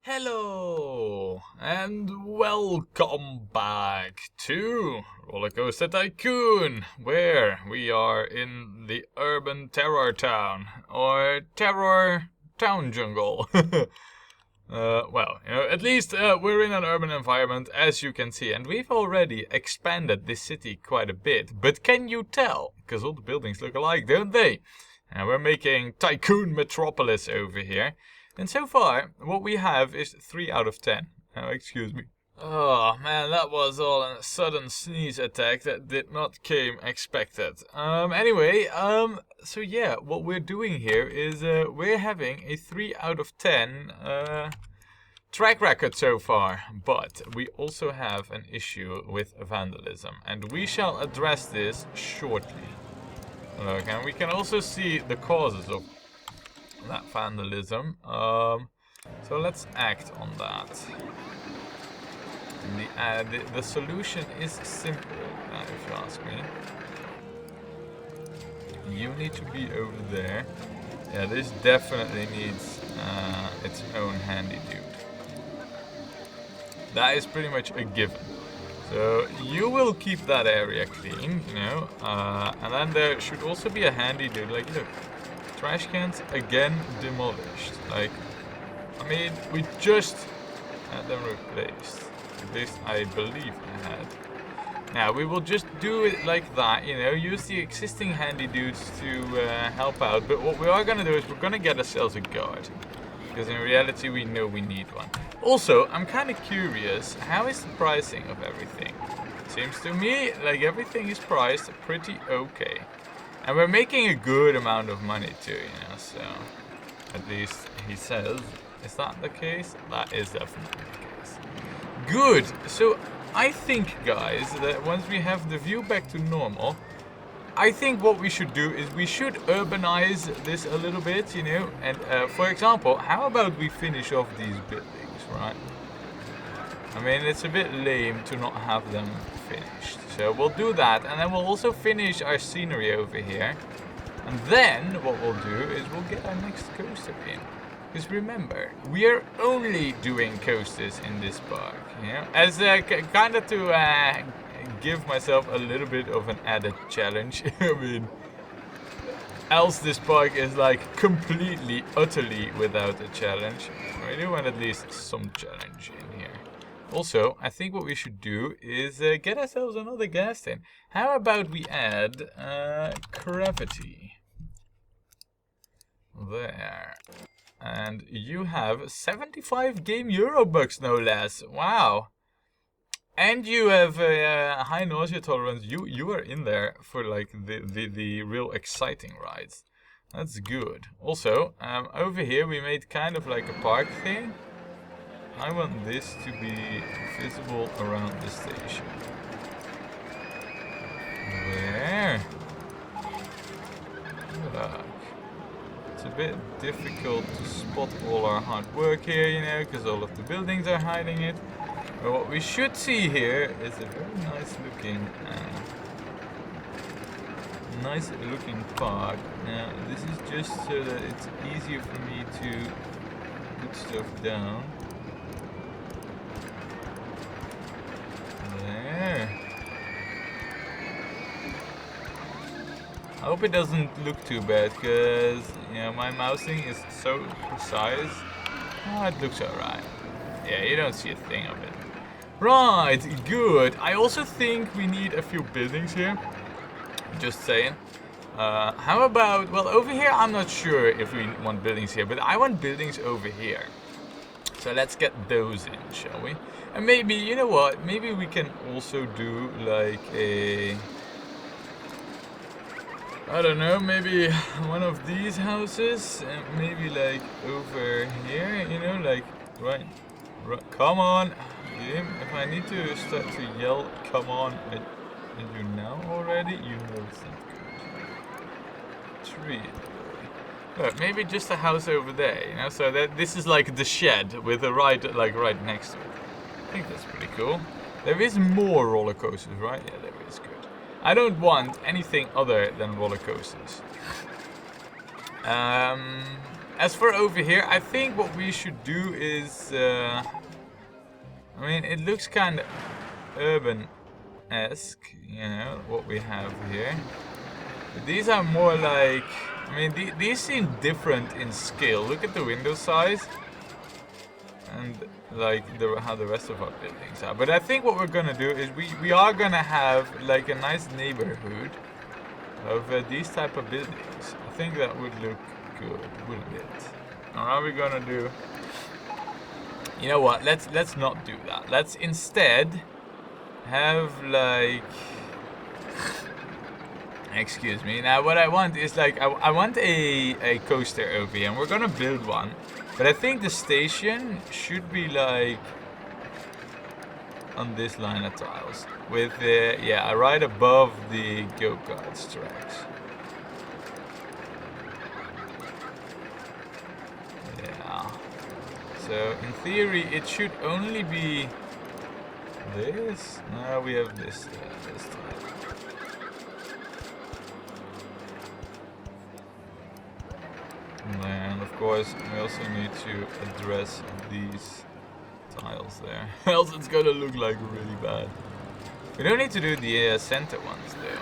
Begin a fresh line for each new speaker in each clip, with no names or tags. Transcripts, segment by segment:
Hello and welcome back to Rollercoaster Tycoon, where we are in the urban terror town, or terror town jungle. At least we're in an urban environment, as you can see, and we've already expanded this city quite a bit. But can you tell? Because all the buildings look alike, don't they? And we're making Tycoon Metropolis over here. And so far, what we have is 3 out of 10. Oh, excuse me. Oh man, that was all a sudden sneeze attack that did not came expected. So yeah, what we're doing here is we're having a 3 out of 10 track record so far. But we also have an issue with vandalism, and we shall address this shortly. Look, and we can also see the causes of that vandalism. So let's act on that. And the solution is simple, if you ask me. You need to be over there. Yeah, this definitely needs its own handy dude. That is pretty much a given. So you will keep that area clean, you know, and then there should also be a handy dude. Like, look. Trash cans again demolished. Like, I mean, we just had them replaced. At least I believe I had. Now we will just do it like that, you know, use the existing handy dudes to help out. But what we are gonna do is we're gonna get ourselves a guard, because in reality we know we need one. Also, I'm kind of curious, how is the pricing of everything? It seems to me like everything is priced pretty okay. And we're making a good amount of money too, you know, so at least he says. Is that the case? That is definitely the case. Good! So I think, guys, that once we have the view back to normal, I think what we should do is we should urbanize this a little bit, you know, and for example, how about we finish off these buildings, right? I mean, it's a bit lame to not have them finished. So we'll do that, and then we'll also finish our scenery over here. And then what we'll do is we'll get our next coaster in. Because remember, we are only doing coasters in this park, you know? As kind of to give myself a little bit of an added challenge. I mean, else this park is like completely, utterly without a challenge. We do want at least some challenge in here. Also, I think what we should do is get ourselves another gas tank. How about we add gravity? There. And you have 75 game Eurobucks, no less. Wow. And you have a high nausea tolerance. You are in there for like the real exciting rides. That's good. Also, over here we made kind of like a park thing. I want this to be visible around the station. There. Look. It's a bit difficult to spot all our hard work here, you know, because all of the buildings are hiding it. But what we should see here is a very nice looking park. Now, this is just so that it's easier for me to put stuff down. There. I hope it doesn't look too bad, because, you know, my mousing is so precise. Oh, it looks alright. Yeah, you don't see a thing of it. Right, good. I also think we need a few buildings here. Just saying. How about, well, over here I'm not sure if we want buildings here, but I want buildings over here. So let's get those in, shall we? And maybe, you know what, maybe we can also do like a, I don't know, maybe one of these houses, and maybe like over here, you know, like, right, come on, if I need to start to yell, come on, at you now already, you know it's not good. Tree. Look, maybe just a house over there, you know, so that this is like the shed with the right next to it. I think that's pretty cool. There is more roller coasters, right? Yeah, there is. Good. I don't want anything other than roller coasters. as for over here, I think what we should do is, I mean, it looks kind of urban-esque, you know, what we have here. But these are more like, I mean, these seem different in scale. Look at the window size and like how the rest of our buildings are. But I think what we're gonna do is we are gonna have like a nice neighborhood of these type of buildings. I think that would look good, wouldn't it? Or are we gonna do? You know what? Let's not do that. Let's instead have like. Excuse me. Now what I want is like I want a coaster over here, and we're gonna build one. But I think the station should be like on this line of tiles with yeah, right above the go-kart tracks. Yeah. So in theory, it should only be this. Now we have this tile. And then, of course, we also need to address these tiles there. Else it's gonna look like really bad. We don't need to do the center ones though.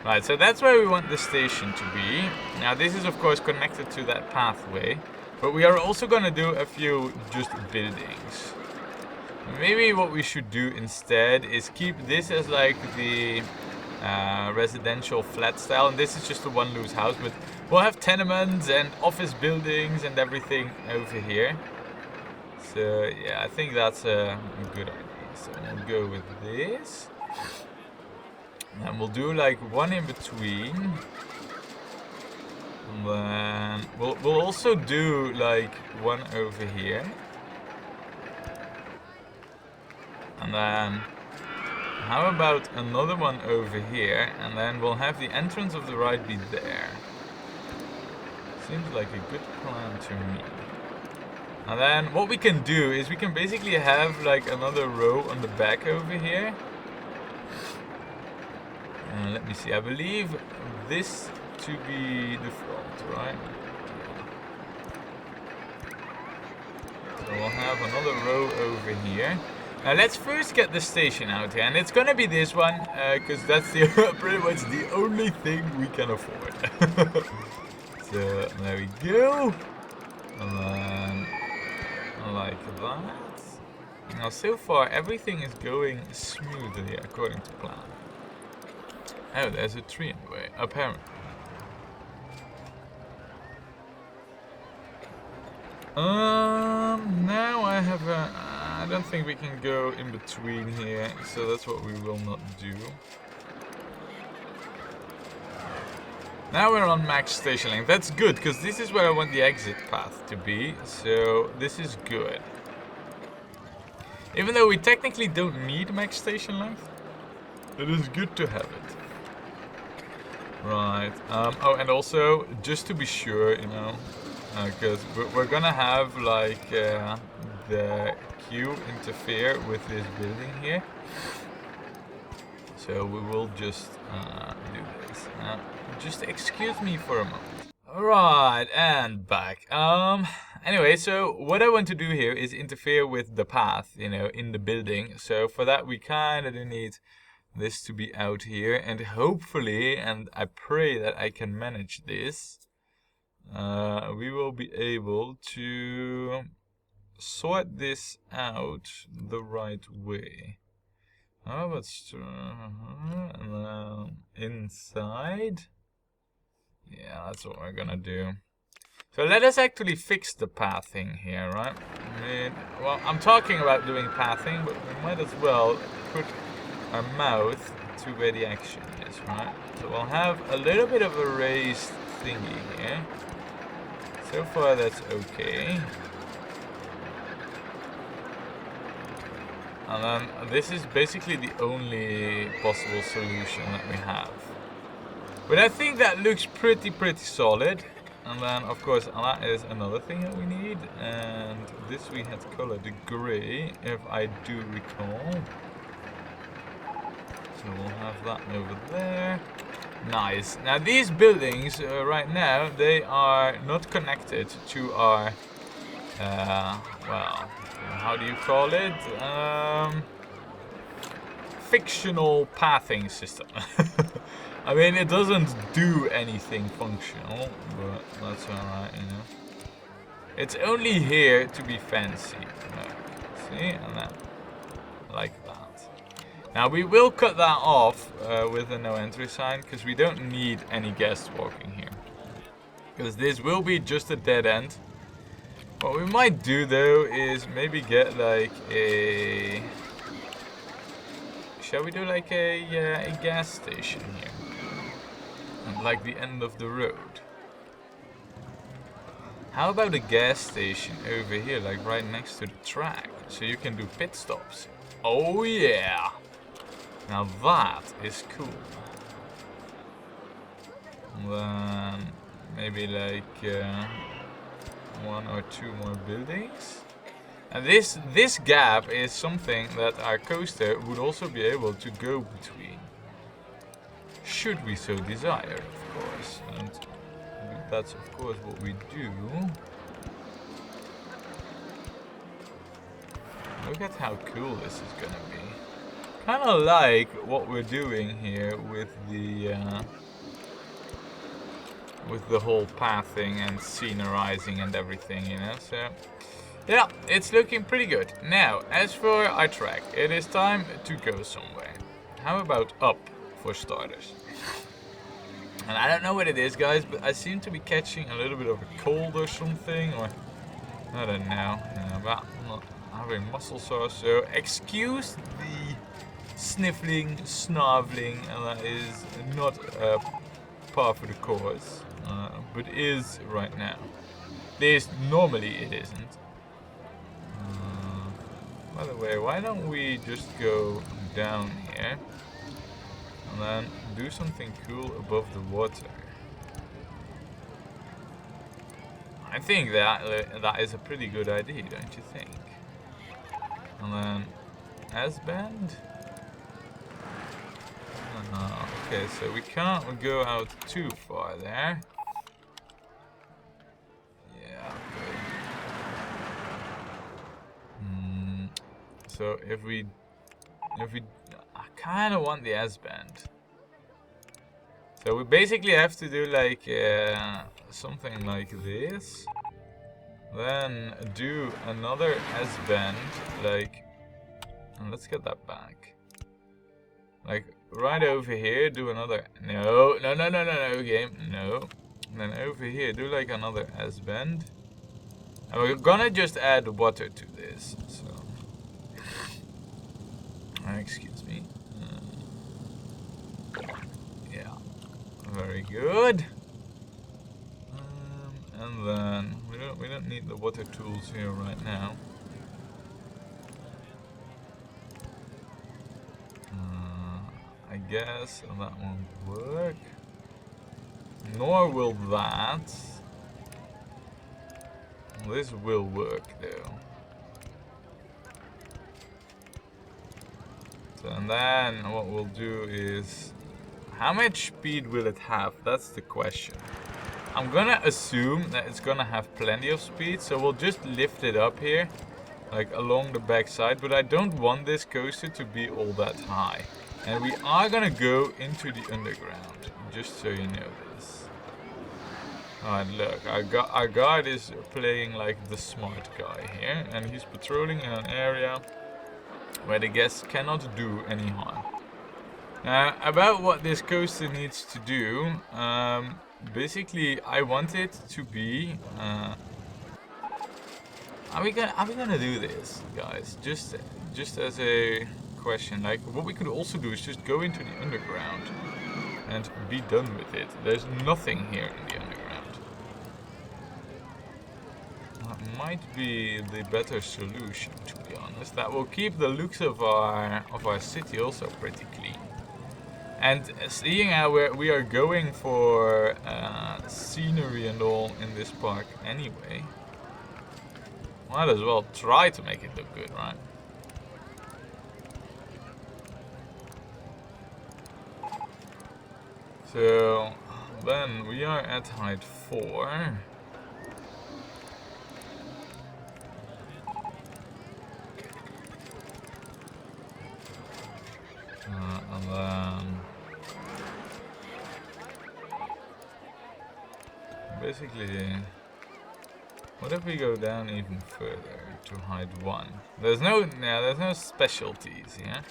Right, so that's where we want the station to be. Now this is of course connected to that pathway. But we are also gonna do a few just buildings. Maybe what we should do instead is keep this as like the residential flat style, and this is just a one loose house, but we'll have tenements and office buildings and everything over here. So yeah, I think that's a good idea. So we'll go with this, and we'll do like one in between, and then we'll also do like one over here, and then how about another one over here, and then we'll have the entrance of the ride be there. Seems like a good plan to me. And then what we can do is we can basically have like another row on the back over here. Let me see, I believe this to be the front, right? So we'll have another row over here. Now let's first get the station out here, and it's gonna be this one, because that's the pretty much the only thing we can afford. So there we go, and then like that. Now so far everything is going smoothly according to plan. Oh, there's a tree in the way, apparently. Now I have a... I don't think we can go in between here, so that's what we will not do. Now we're on max station length. That's good, because this is where I want the exit path to be, so this is good. Even though we technically don't need max station length, it is good to have it. Right. Oh, and also, just to be sure, you know, because we're gonna have like the queue interfere with this building here, so we will just do this. Just excuse me for a moment. Alright, and back. Anyway, so what I want to do here is interfere with the path, you know, in the building. So for that we kind of need this to be out here, and hopefully, and I pray that I can manage this, we will be able to sort this out the right way. How about inside? Yeah, that's what we're gonna do. So let us actually fix the pathing here, right? I mean, well, I'm talking about doing pathing, but we might as well put our mouth to where the action is, right? So we'll have a little bit of a raised thingy here. So far that's okay. And then this is basically the only possible solution that we have. But I think that looks pretty solid. And then of course that is another thing that we need. And this we had colored gray, if I do recall. So we'll have that over there. Nice. Now these buildings right now, they are not connected to our, well, how do you call it? Fictional pathing system. I mean, it doesn't do anything functional, but that's alright, you know. It's only here to be fancy. See? And then, like that. Now we will cut that off with a no entry sign, because we don't need any guests walking here. Because this will be just a dead end. What we might do though is maybe get like a... Shall we do like a gas station here? And like the end of the road. How about a gas station over here, like right next to the track? So you can do pit stops. Oh yeah! Now that is cool. Then maybe like 1 or 2 more buildings. And this gap is something that our coaster would also be able to go between. Should we so desire, of course. And that's of course what we do. Look at how cool this is gonna be. Kind of like what we're doing here with the whole pathing and scenerizing and everything, you know. So yeah, it's looking pretty good. Now, as for our track, it is time to go somewhere. How about up, for starters? And I don't know what it is, guys, but I seem to be catching a little bit of a cold or something, or I don't know. But I'm not having muscle sore, so excuse the sniffling, snarvling, and that is not par for the course, but is right now. This normally it isn't. By the way, why don't we just go down here and then do something cool above the water? I think that is a pretty good idea, don't you think? And then S-bend? Okay, so we can't go out too far there. Yeah, okay. So if we, I kind of want the S-bend. So we basically have to do like something like this. Then do another S-bend, like, and let's get that back. Like right over here, do another, no, game, no. And then over here, do like another S-bend. And we're gonna just add water to this, so. Excuse me. Yeah, very good. And then we don't need the water tools here right now. I guess that won't work. Nor will that. This will work though. So, and then what we'll do is, how much speed will it have? That's the question. I'm gonna assume that it's gonna have plenty of speed, so we'll just lift it up here, like along the back side, but I don't want this coaster to be all that high. And we are gonna go into the underground, just so you know this. Alright, look, our guard is playing like the smart guy here, and he's patrolling in an area where the guests cannot do any harm. Now, about what this coaster needs to do, basically I want it to be, are we gonna do this, guys? Just as a question, like what we could also do is just go into the underground and be done with it. There's nothing here in the underground. That might be the better solution, to be honest. That will keep the looks of our city also pretty clean. And seeing how we are going for scenery and all in this park anyway, might as well try to make it look good, right? So then we are at height 4. And then basically, what if we go down even further to height 1? There's no specialties, yeah?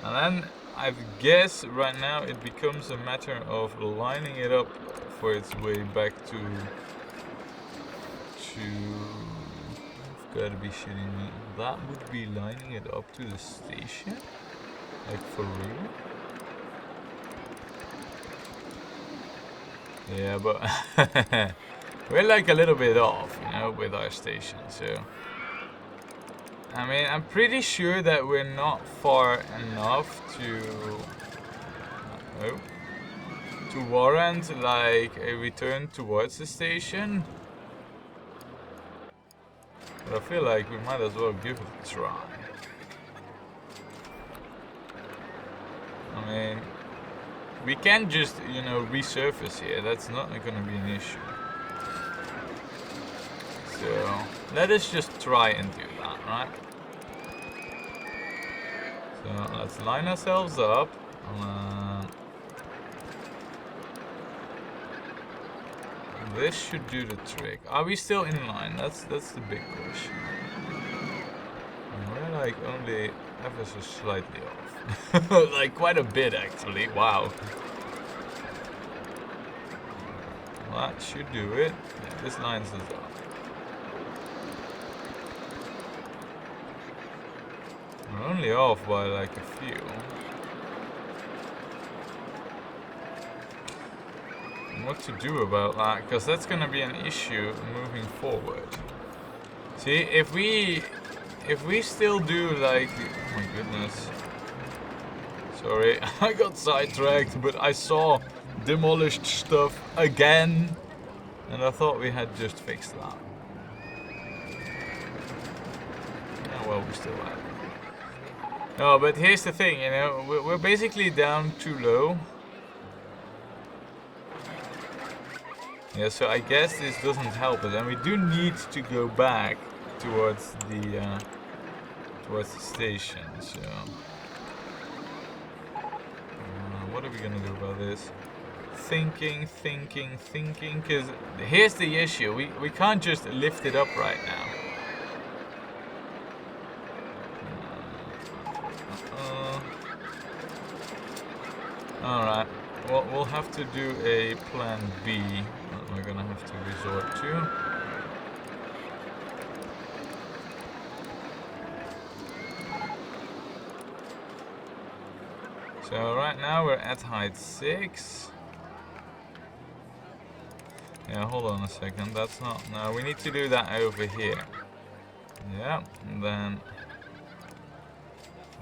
And then I guess right now it becomes a matter of lining it up for its way back to you've gotta be shitting me. That would be lining it up to the station? Like for real? Yeah, but we're like a little bit off, you know, with our station, so I mean, I'm pretty sure that we're not far enough to warrant like a return towards the station. But I feel like we might as well give it a try. I mean, we can just, you know, resurface here. That's not gonna be an issue. So, let us just try and do that, right? So, let's line ourselves up. This should do the trick. Are we still in line? That's the big question. We're like only ever so slightly off. Like quite a bit actually. Wow. That should do it. Yeah, this lines us up. We're only off by like a few. What to do about that, because that's gonna be an issue moving forward. See, if we still do like oh my goodness. Sorry, I got sidetracked, but I saw demolished stuff again and I thought we had just fixed that. Oh well, we still have. No, but here's the thing, you know, we're basically down too low. Yeah, so I guess this doesn't help us, and we do need to go back towards the station. So, what are we gonna do about this? Thinking. Because here's the issue: we can't just lift it up right now. All right. Well, we'll have to do a plan B. We're gonna have to resort to. So right now we're at height 6. Yeah, hold on a second. That's not. No, we need to do that over here. Yeah, and then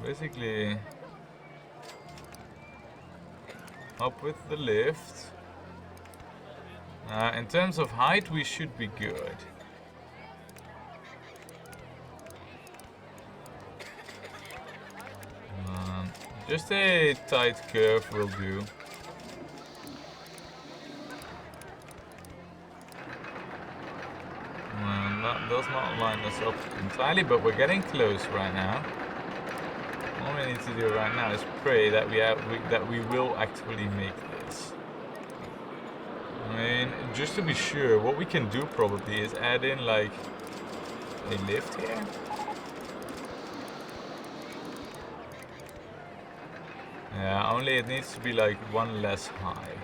basically up with the lift. In terms of height, we should be good. Just a tight curve will do. That does not line us up entirely, but we're getting close right now. All we need to do right now is pray that we will actually make this. I mean, just to be sure, what we can do probably is add in like a lift here. Yeah, only it needs to be like one less high.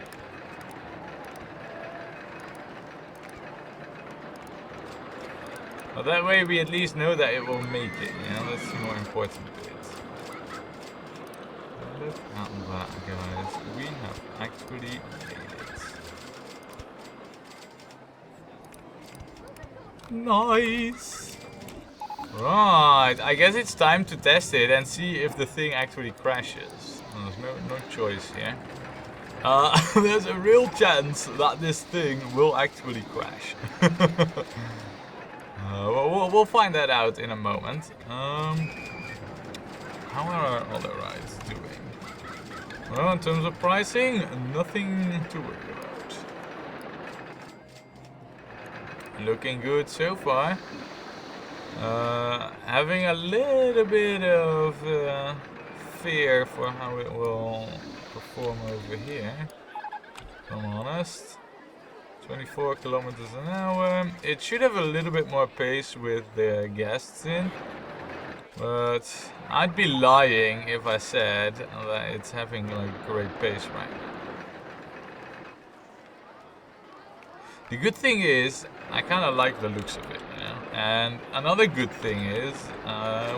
But that way we at least know that it will make it, you know, that's the more important bit. Look at that, guys. We have actually made it. Nice! Right, I guess it's time to test it and see if the thing actually crashes. There's no choice here. There's a real chance that this thing will actually crash. We'll find that out in a moment. How are our other rides doing? Well, in terms of pricing, nothing to worry about. Looking good so far. Having a little bit of fear for how it will perform over here. If I'm honest. 24 kilometers an hour. It should have a little bit more pace with the guests in. But I'd be lying if I said that it's having like great pace right now. The good thing is, I kind of like the looks of it, you know. And another good thing is,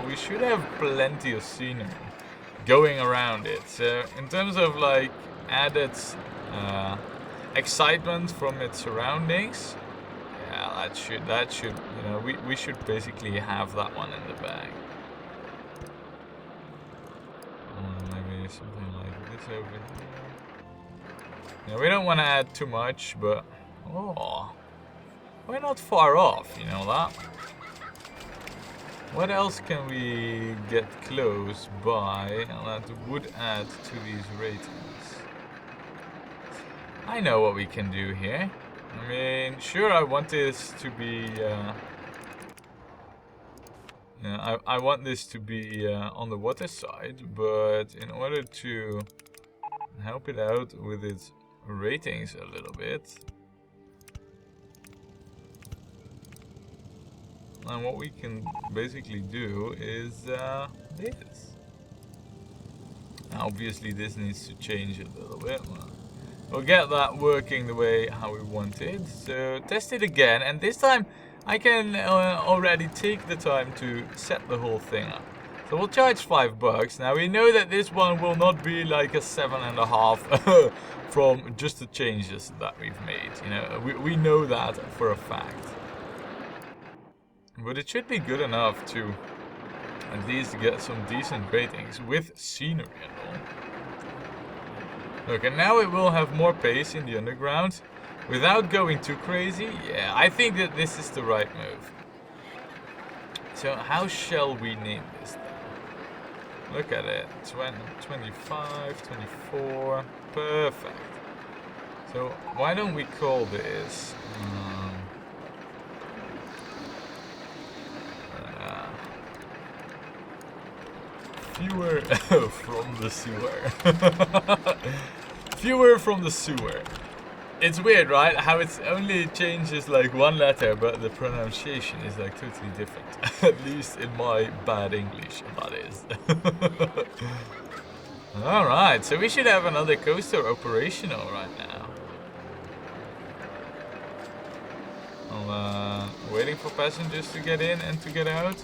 we should have plenty of scenery going around it. So in terms of like added excitement from its surroundings, yeah, that should, you know, we should basically have that one in the bag. Maybe something like this over here. Yeah, we don't want to add too much, but oh, we're not far off, you know that. What else can we get close by that would add to these ratings? I know what we can do here. I mean, sure, I want this to be I want this to be on the water side, but in order to help it out with its ratings a little bit, and what we can basically do is this. Now, obviously, this needs to change a little bit. We'll get that working the way how we want it. So test it again, and this time I can already take the time to set the whole thing up. So we'll charge $5. Now we know that this one will not be like a 7.5 from just the changes that we've made. You know, we know that for a fact. But it should be good enough to at least get some decent ratings with scenery and all. Look, and now it will have more pace in the underground without going too crazy. Yeah, I think that this is the right move. So how shall we name this then? Look at it. 25, 24. Perfect. So why don't we call this fewer from the sewer. Fewer from the sewer. It's weird, right? How it only changes like one letter, but the pronunciation is like totally different. At least in my bad English, that is. Alright, so we should have another coaster operational right now. I'm waiting for passengers to get in and to get out.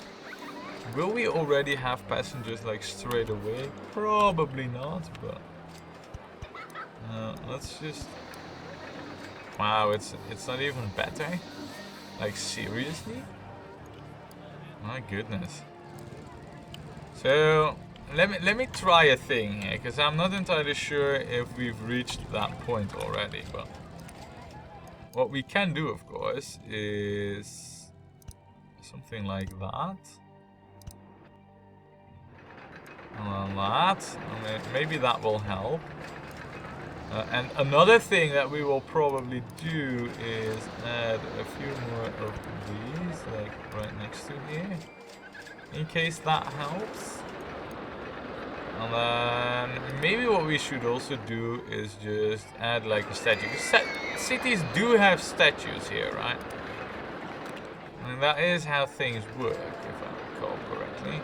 Will we already have passengers like straight away? Probably not, but let's just. Wow, it's not even better. Like seriously? My goodness. So let me try a thing here, because I'm not entirely sure if we've reached that point already. But what we can do, of course, is something like that. Maybe that will help. And another thing that we will probably do is add a few more of these, like right next to here, in case that helps. And then maybe what we should also do is just add like a statue. Cities do have statues here, right? And that is how things work, if I recall correctly.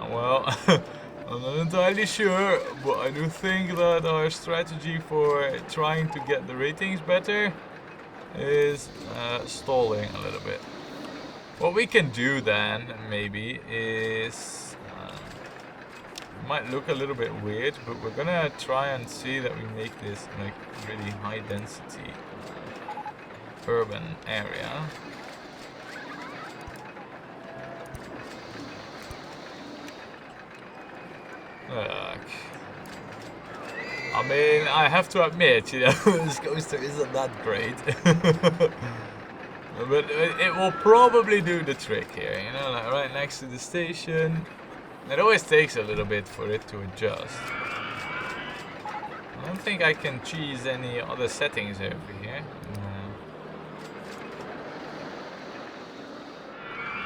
Well, I'm not entirely sure, but I do think that our strategy for trying to get the ratings better is stalling a little bit. What we can do then, maybe, is it might look a little bit weird, but we're gonna try and see that we make this like really high density urban area. Look. I mean, I have to admit, you know, this coaster isn't that great. But it will probably do the trick here, you know, like right next to the station. It always takes a little bit for it to adjust. I don't think I can choose any other settings over here. No.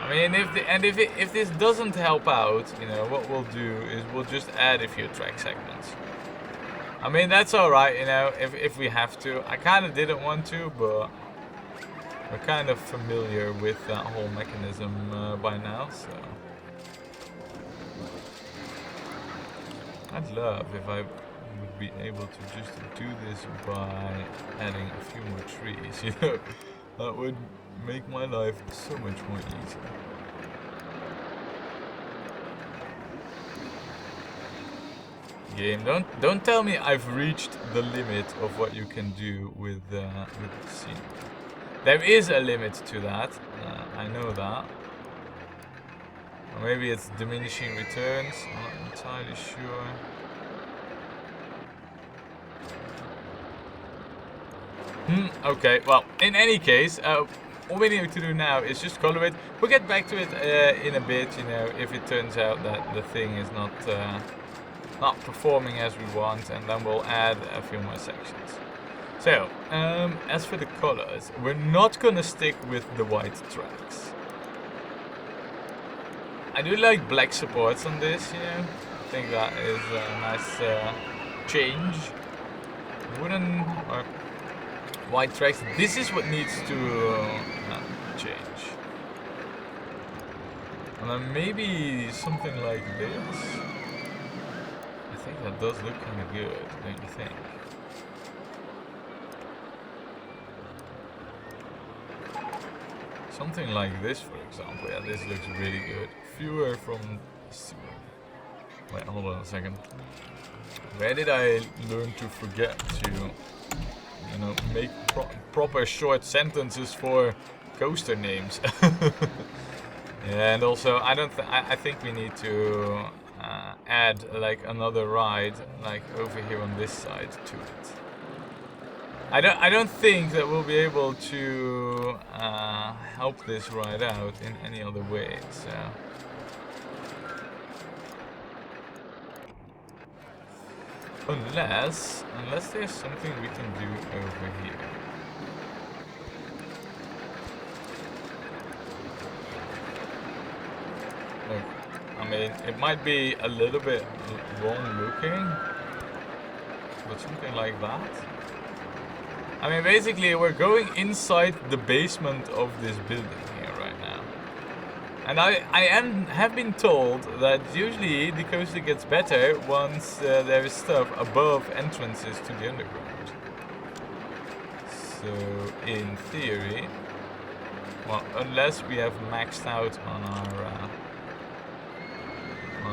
I mean, if this doesn't help out, you know, what we'll do is we'll just add a few track segments. I mean, that's alright, you know, if we have to. I kind of didn't want to, but we're kind of familiar with that whole mechanism by now, so. I'd love if I would be able to just do this by adding a few more trees, you know. That would make my life so much more easy. Game, don't tell me I've reached the limit of what you can do with the scene. There is a limit to that, I know that. Or maybe it's diminishing returns, I'm not entirely sure. Okay, well, in any case, all we need to do now is just color it. We'll get back to it in a bit, you know, if it turns out that the thing is not performing as we want, and then we'll add a few more sections. So, as for the colors, we're not gonna stick with the white tracks. I do like black supports on this, you know. I think that is a nice change. Wooden or white tracks. This is what needs to change. And then maybe something like this. I think that does look kind of good, don't you think? Something like this, for example. Yeah, this looks really good. Fewer from... Wait, hold on a second. Where did I learn to forget to, you know, make proper short sentences for coaster names? Yeah, and also I think we need to add like another ride like over here on this side to it. I don't think that we'll be able to help this ride out in any other way, so. Unless there's something we can do over here. Look, I mean, it might be a little bit wrong looking, but something like that. I mean, basically, we're going inside the basement of this building here right now. And I have been told that usually the coaster gets better once there is stuff above entrances to the underground. So, in theory, well, unless we have maxed out on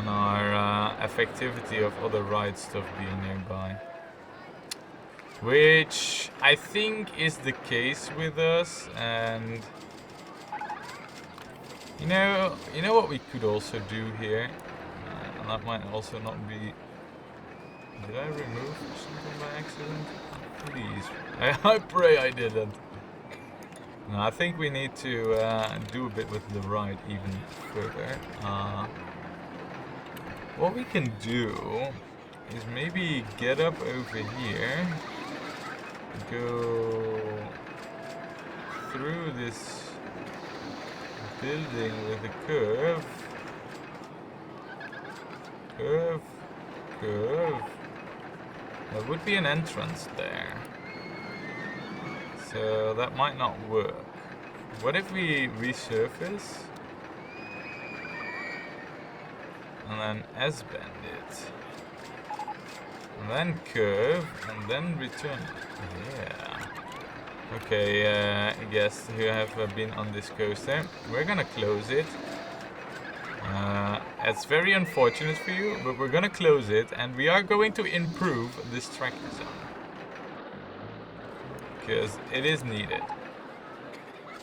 our effectivity of other ride stuff being nearby. Which I think is the case with us, and you know what we could also do here, and that might also not be. Did I remove something by accident? Please, I pray I didn't. No, I think we need to do a bit with the ride even further. What we can do is maybe get up over here. Go through this building with a curve. Curve. There would be an entrance there. So that might not work. What if we resurface? And then S-bend it. And then curve, and then return. Yeah. Okay, guests who have been on this coaster, we're gonna close it. It's very unfortunate for you, but we're gonna close it, and we are going to improve this track design. Because it is needed.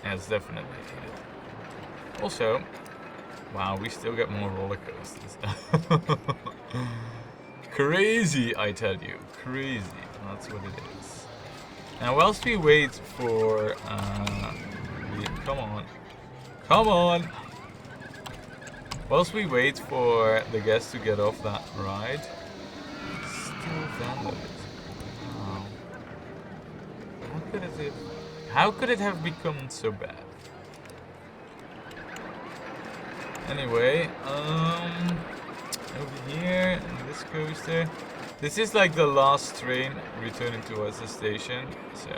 Yeah, it's definitely needed. Also, wow, we still get more roller coasters. Crazy, I tell you. Crazy. That's what it is. Now, whilst we wait for Loopy. Come on. Come on! Whilst we wait for the guests to get off that ride, still vandalism. Wow. How could it have become so bad? Anyway, over here, in this coaster. This is like the last train returning towards the station, so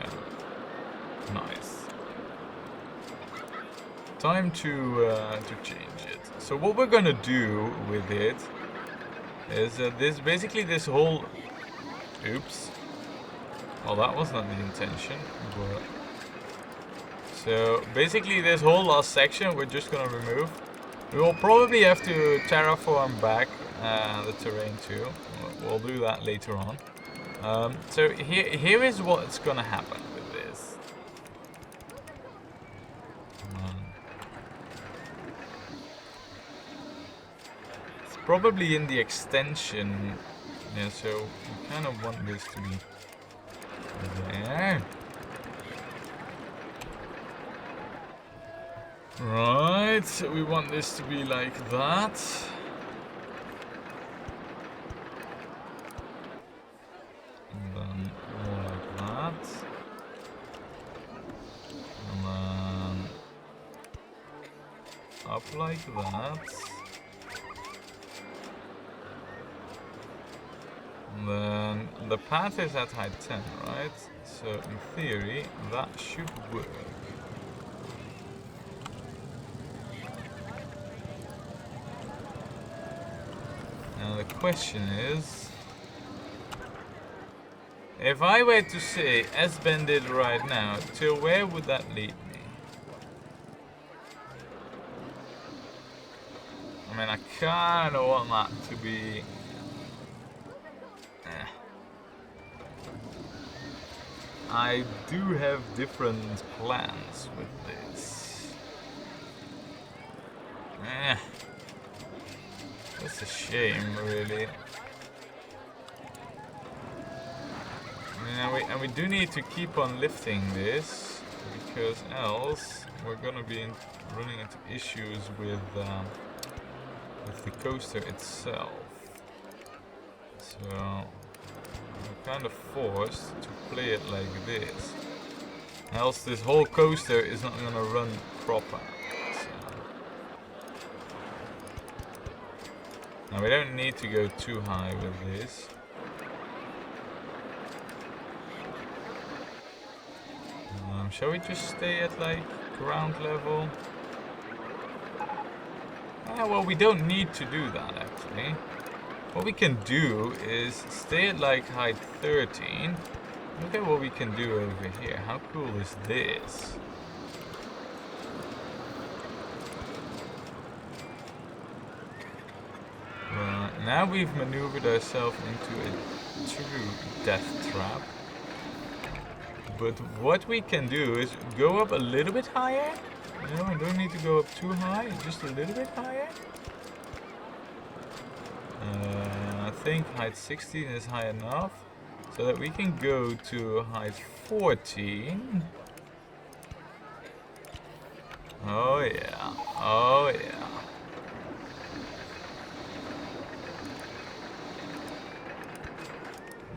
nice. Time to change it. So what we're gonna do with it is this whole. Oops. Well, that was not the intention, but. So basically, this whole last section we're just gonna remove. We will probably have to terraform back the terrain too. We'll do that later on. So here is what's gonna happen with this. It's probably in the extension. Yeah, so we kind of want this to be there. Right, so we want this to be like that. And then more like that. And then up like that. And then the path is at height 10, right? So in theory, that should work. Now the question is, if I were to say as Ben did right now, to where would that lead me? I mean, I kind of want that to be. I do have different plans with this. That's a shame, really. And we do need to keep on lifting this, because else we're gonna be running into issues with the coaster itself. So we're kind of forced to play it like this. Else this whole coaster is not gonna run proper. Now we don't need to go too high with this. Shall we just stay at like ground level? Well, we don't need to do that actually. What we can do is stay at like height 13. Look at what we can do over here. How cool is this? Now we've maneuvered ourselves into a true death trap. But what we can do is go up a little bit higher. You know, I don't need to go up too high, just a little bit higher. I think height 16 is high enough so that we can go to height 14. Oh yeah, oh yeah.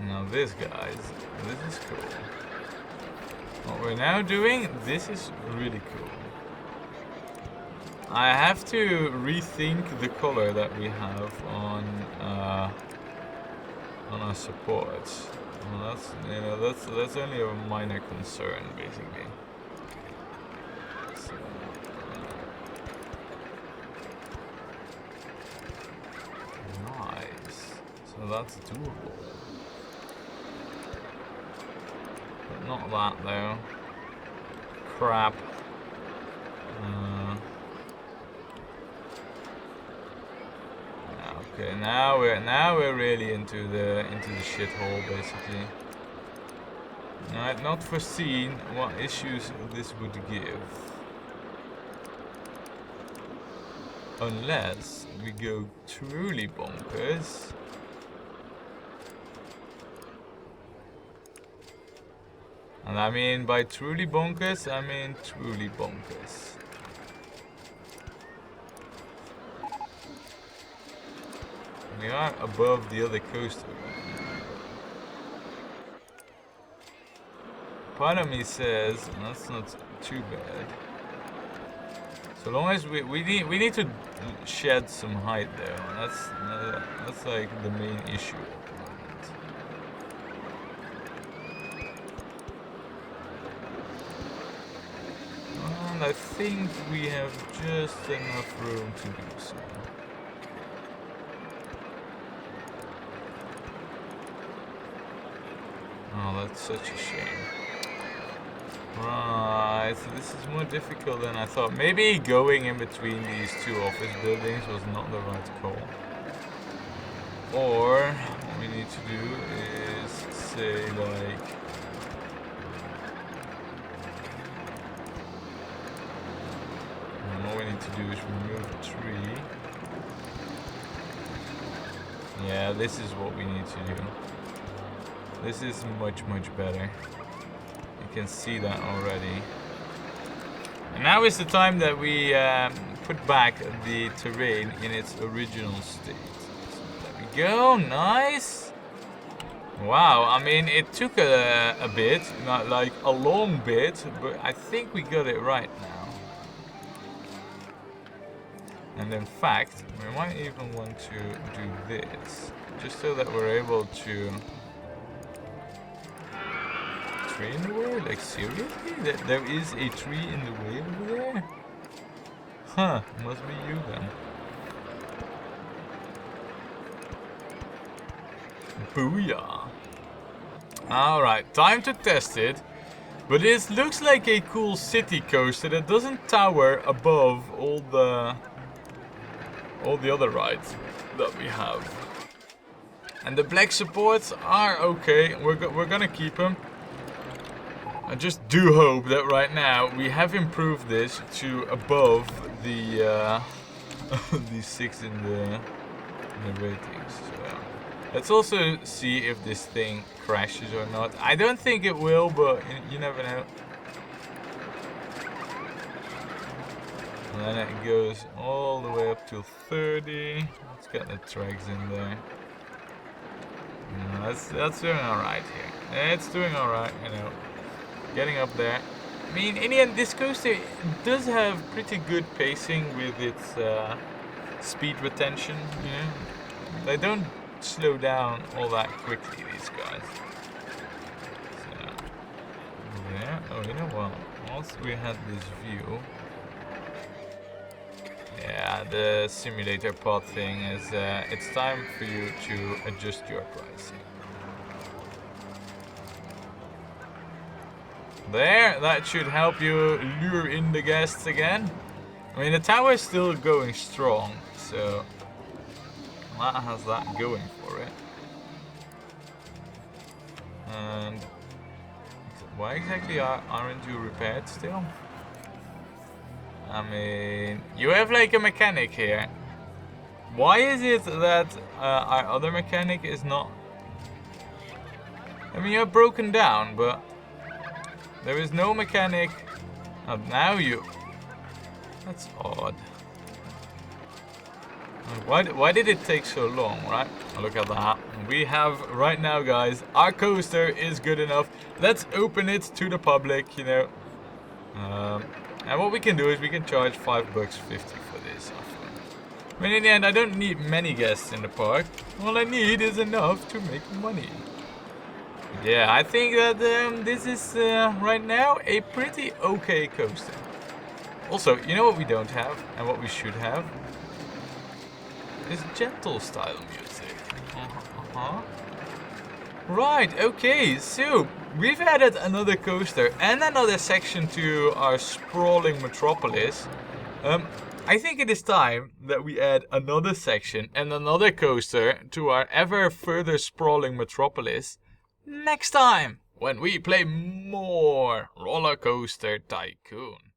Now this, guys, this is cool. What we're now doing, this is really cool. I have to rethink the color that we have on our supports. Well, that's only a minor concern, basically. So, nice. So that's doable. But not that though. Crap. Okay, now we're really into the shithole basically. I had not foreseen what issues this would give. Unless we go truly bonkers. And I mean by truly bonkers, I mean truly bonkers. We are above the other coaster right now. Part of me says that's not too bad. So long as we need to shed some height there. That's like the main issue at the moment. And I think we have just enough room to do so. Oh, that's such a shame. Right, so this is more difficult than I thought. Maybe going in between these two office buildings was not the right call. Or what we need to do is say like... And what we need to do is remove a tree. Yeah, this is what we need to do. This is much better. You can see that already. And now is the time that we put back the terrain in its original state. So there we go, nice. Wow, I mean it took a bit, not like a long bit, but I think we got it right now. And in fact, we might even want to do this, just so that we're able to... Tree in the way? Like seriously? There is a tree in the way over there? Huh, must be you then. Booyah. Alright, time to test it. But this looks like a cool city coaster that doesn't tower above all the other rides that we have. And the black supports are okay. We're gonna keep them. I just do hope that right now we have improved this to above the the 6 in the ratings. So let's also see if this thing crashes or not. I don't think it will, but you never know. And then it goes all the way up to 30. Let's get the tracks in there. That's doing alright here. It's doing alright, you know. Getting up there. I mean, in the end, this coaster does have pretty good pacing with its speed retention, you know. They don't slow down all that quickly, these guys. So, yeah. Oh, you know what? Once we had this view... Yeah, the simulator pod thing is... it's time for you to adjust your pricing. There, that should help you lure in the guests again. I mean, the tower is still going strong, so that has that going for it. And why exactly aren't you repaired still? I mean, you have like a mechanic here. Why is it that our other mechanic is not... I mean, you're broken down, but... There is no mechanic. And now you... That's odd. Why did it take so long, right? Look at that. We have, right now, guys, our coaster is good enough. Let's open it to the public, you know. And what we can do is we can charge $5.50 for this. I mean, in the end, I don't need many guests in the park. All I need is enough to make money. Yeah, I think that this is right now a pretty okay coaster. Also, you know what we don't have and what we should have? Is gentle style music. Right, okay, so we've added another coaster and another section to our sprawling metropolis. I think it is time that we add another section and another coaster to our ever further sprawling metropolis. Next time, when we play more Rollercoaster Tycoon.